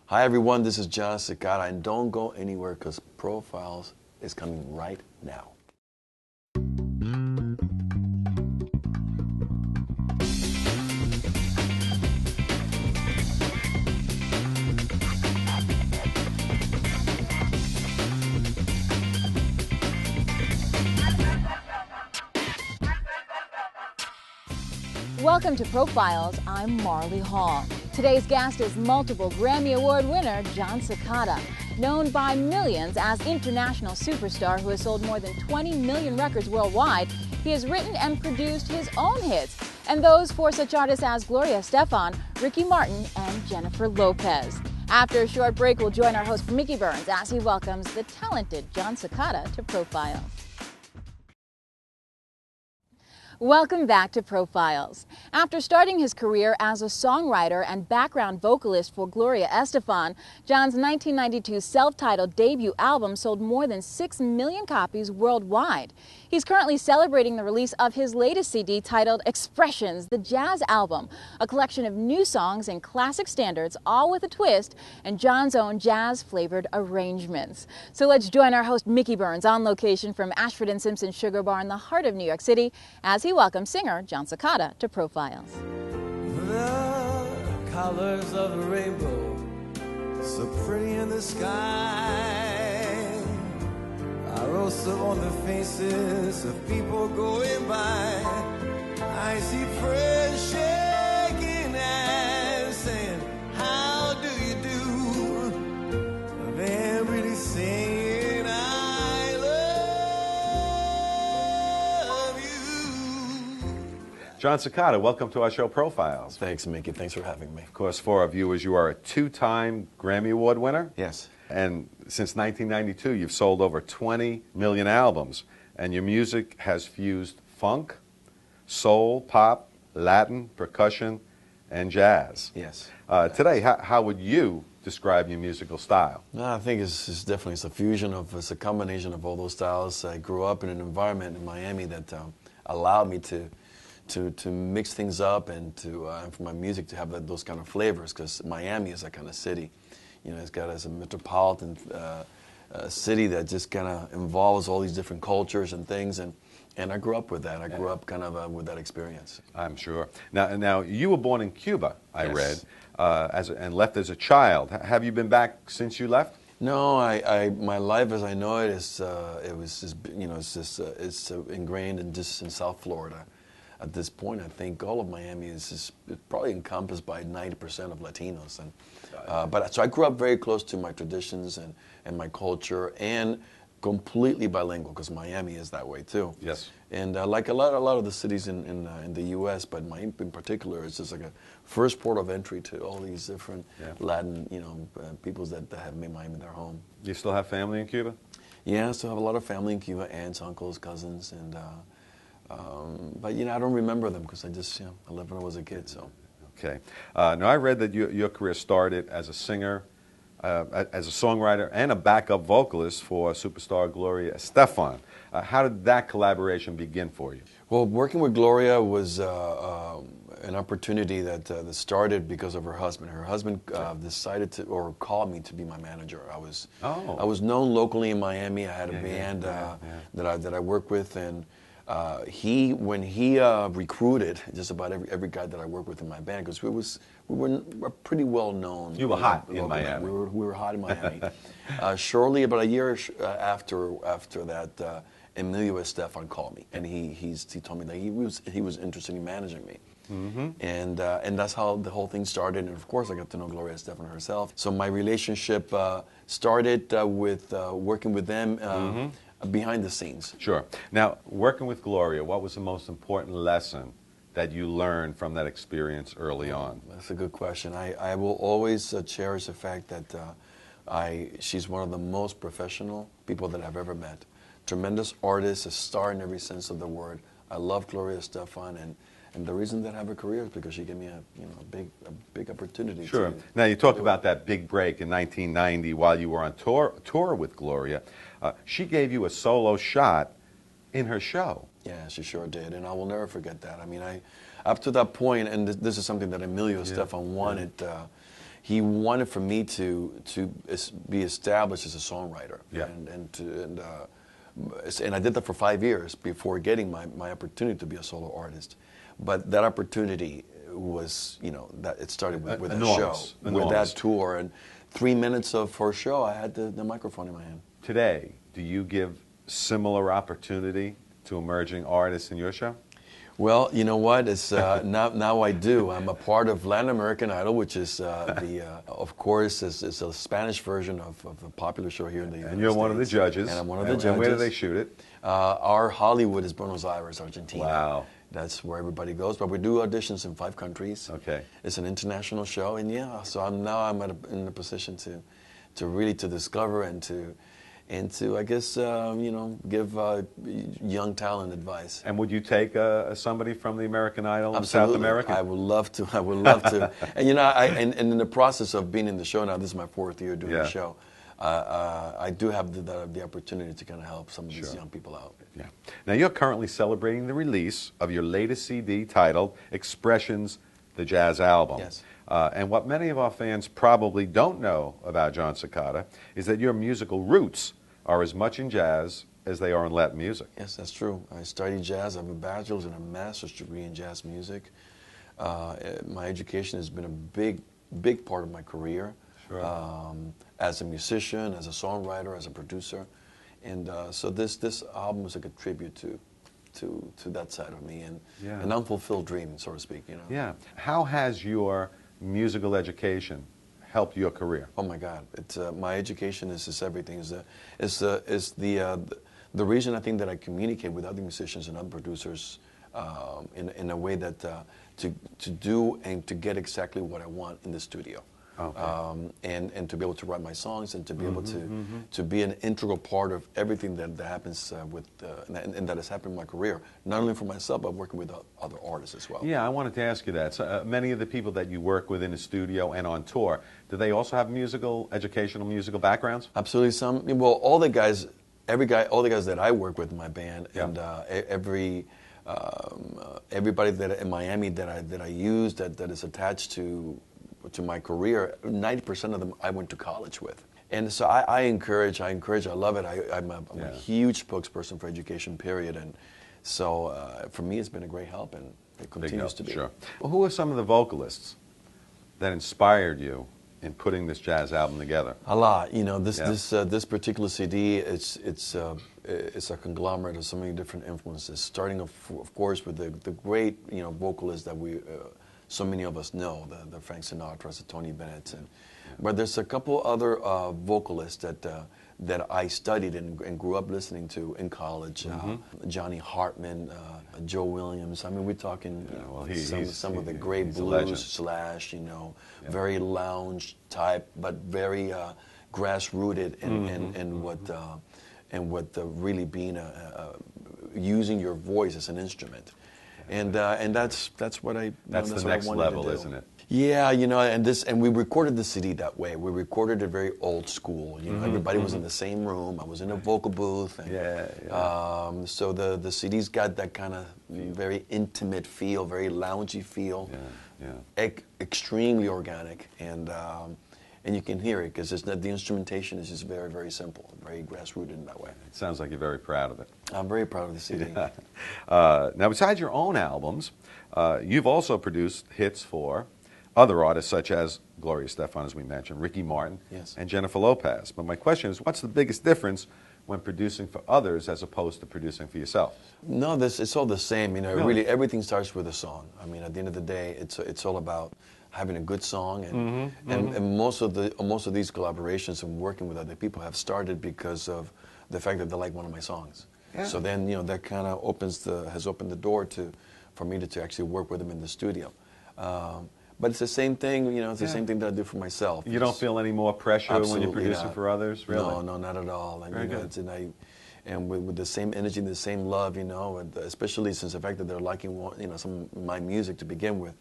Hi everyone, this is John Cicada, and don't go anywhere because Profiles is coming right now. Welcome to Profiles. I'm Marley Hall. Today's guest is multiple Grammy Award winner John Cicada, known by millions as international superstar who has sold more than 20 million records worldwide. He has written and produced his own hits, and those for such artists as Gloria Estefan, Ricky Martin, and Jennifer Lopez. After a short break, we'll join our host Mickey Burns as he welcomes the talented John Cicada to Profiles. Welcome back to Profiles. After starting his career as a songwriter and background vocalist for Gloria Estefan, John's 1992 self-titled debut album sold more than 6 million copies worldwide. He's currently celebrating the release of his latest CD titled Expressions, the Jazz Album, a collection of new songs and classic standards, all with a twist and John's own jazz-flavored arrangements. So let's join our host Mickey Burns on location from Ashford and Simpson Sugar Bar in the heart of New York City as he welcomes singer John Cicada to Profiles. The colors of the rainbow, so pretty in the sky, are also on the faces of people going by. I see friends shaking hands, saying, how do you do? They're really saying, I love you. John Cicada, welcome to our show Profiles. Thanks, Mickey. Thanks for having me. Of course, for our viewers, you are a two-time Grammy Award winner. Yes. And since 1992, you've sold over 20 million albums. And your music has fused funk, soul, pop, Latin, percussion, and jazz. Yes. Today, how would you describe your musical style? No, I think it's definitely a fusion it's a combination of all those styles. I grew up in an environment in Miami that allowed me to mix things up and for my music to have those kind of flavors, because Miami is that kind of city. You know, it's got as a metropolitan city that just kind of involves all these different cultures and things, and I grew up with that. I grew up kind of with that experience. I'm sure. Now you were born in Cuba, I Yes. read, and left as a child. Have you been back since you left? No, my life as I know it is it's ingrained in South Florida. At this point, I think all of Miami is probably encompassed by 90% of Latinos, and so I grew up very close to my traditions and my culture, and completely bilingual, because Miami is that way too. Yes. And like a lot of the cities in the U.S., but Miami in particular is just like a first port of entry to all these different Latin peoples that have made Miami their home. Do you still have family in Cuba? Yeah, I still have a lot of family in Cuba, aunts, uncles, cousins, and but I don't remember them because I left when I was a kid. So. Okay. Now I read that your career started as a singer, as a songwriter, and a backup vocalist for superstar Gloria Estefan. How did that collaboration begin for you? Well, working with Gloria was an opportunity that started because of her husband. Her husband decided to, or called me to be my manager. I was known locally in Miami. I had a band that I worked with, and when he recruited just about every guy that I worked with in my band, because we were pretty well known. You were hot in Miami. We were hot in Miami. Shortly, about a year after that, Emilio Estefan called me, and he told me that he was interested in managing me. Mm-hmm. And that's how the whole thing started. And of course, I got to know Gloria Estefan herself. So my relationship started with working with them. Behind the scenes. Sure. Now, working with Gloria, what was the most important lesson that you learned from that experience early on? That's a good question. I will always cherish the fact that she's one of the most professional people that I've ever met. Tremendous artist, a star in every sense of the word. I love Gloria Estefan, and the reason that I have a career is because she gave me a big opportunity. Sure. Now you talk about that big break in 1990 while you were on tour with Gloria. She gave you a solo shot in her show. Yeah, she sure did, and I will never forget that. I mean, up to that point, and this is something that Emilio Estefan wanted. he wanted for me to be established as a songwriter. Yeah. And I did that for 5 years before getting my opportunity to be a solo artist. But that opportunity was, that it started with a show, with that tour. And 3 minutes for a show, I had the microphone in my hand. Today, do you give similar opportunity to emerging artists in your show? Well, you know what? It's now I do. I'm a part of Latin American Idol, which is of course, is a Spanish version of a popular show here in the United States. And you're one of the judges. And I'm one of the judges. And where do they shoot it? Our Hollywood is Buenos Aires, Argentina. Wow. That's where everybody goes. But we do auditions in 5 countries. Okay. It's an international show, and yeah. So I'm in a position to really discover and to I guess give young talent advice. And would you take somebody from the American Idol in Absolutely. South America? I would love to. I would love to. And and in the process of being in the show now, this is my 4th year doing the show. I do have the opportunity to kind of help some of these young people out. Yeah. Now you're currently celebrating the release of your latest CD titled Expressions, the Jazz Album. Yes. And what many of our fans probably don't know about Jon Secada is that your musical roots are as much in jazz as they are in Latin music. Yes, that's true. I studied jazz. I have a bachelor's and a master's degree in jazz music. My education has been a big part of my career. Sure. As a musician, as a songwriter, as a producer. And so this album is like a tribute to that side of me and an unfulfilled dream, so to speak. Yeah. How has your musical education helped your career? Oh my God! It's my education is everything. Is the reason I think that I communicate with other musicians and other producers in a way that to do and to get exactly what I want in the studio. Okay. And to be able to write my songs and to be able to be an integral part of everything that happens and that has happened in my career, not only for myself but working with other artists as well. Yeah, I wanted to ask you that. So, many of the people that you work with in the studio and on tour, do they also have educational musical backgrounds? Absolutely. All the guys that I work with in my band, and everybody that in Miami that I use that is attached to my career, 90% of them I went to college with. And so I encourage, I love it. I'm a huge spokesperson for education, period. And so for me, it's been a great help, and it continues to be. Sure. Well, who are some of the vocalists that inspired you in putting this jazz album together? A lot. This particular CD, it's a conglomerate of so many different influences, starting of course with the great vocalists that so many of us know, the Frank Sinatras, the Tony Bennett's, but there's a couple other vocalists that I studied and grew up listening to in college. Johnny Hartman, Joe Williams. I mean, we're talking some of the great blues slash, very lounge type, but very grass-rooted in what really being using your voice as an instrument. And that's what I. That's the next level, isn't it? Yeah, and we recorded the CD that way. We recorded it very old school. Everybody was in the same room. I was in a vocal booth. And, so the CD's got that kind of very intimate feel, very loungy feel. Extremely organic, and you can hear it because the instrumentation is just very, very simple, very grassrooted in that way. It sounds like you're very proud of it. I'm very proud of the CD. Now, besides your own albums, you've also produced hits for other artists such as Gloria Estefan, as we mentioned, Ricky Martin, and Jennifer Lopez. But my question is, what's the biggest difference when producing for others as opposed to producing for yourself? No, it's all the same. Really everything starts with a song. I mean, at the end of the day, it's all about having a good song, and most of these collaborations and working with other people have started because of the fact that they like one of my songs. So then that kind of has opened the door for me to actually work with them in the studio. But it's the same thing, it's the same thing that I do for myself. You don't feel any more pressure when you're producing for others, really? No, not at all. Very good. And with the same energy, the same love, and especially since the fact that they're liking some of my music to begin with.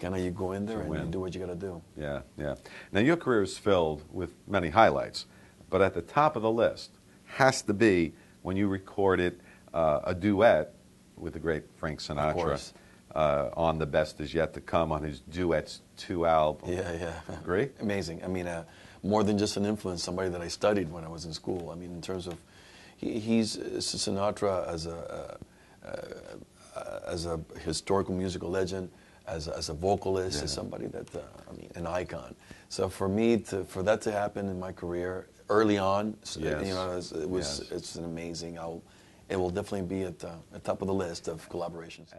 Kind of you go in there and you do what you got to do. Yeah. Now your career is filled with many highlights, but at the top of the list has to be when you recorded a duet with the great Frank Sinatra. on The Best Is Yet to Come, on his Duets 2 album. Yeah. Agree? Amazing. I mean, more than just an influence, somebody that I studied when I was in school. I mean, in terms of, he's Sinatra as a historical musical legend, as a vocalist, as somebody that, I mean, an icon. So for me, for that to happen in my career early on, you know, it's an amazing. It will definitely be at the top of the list of collaborations.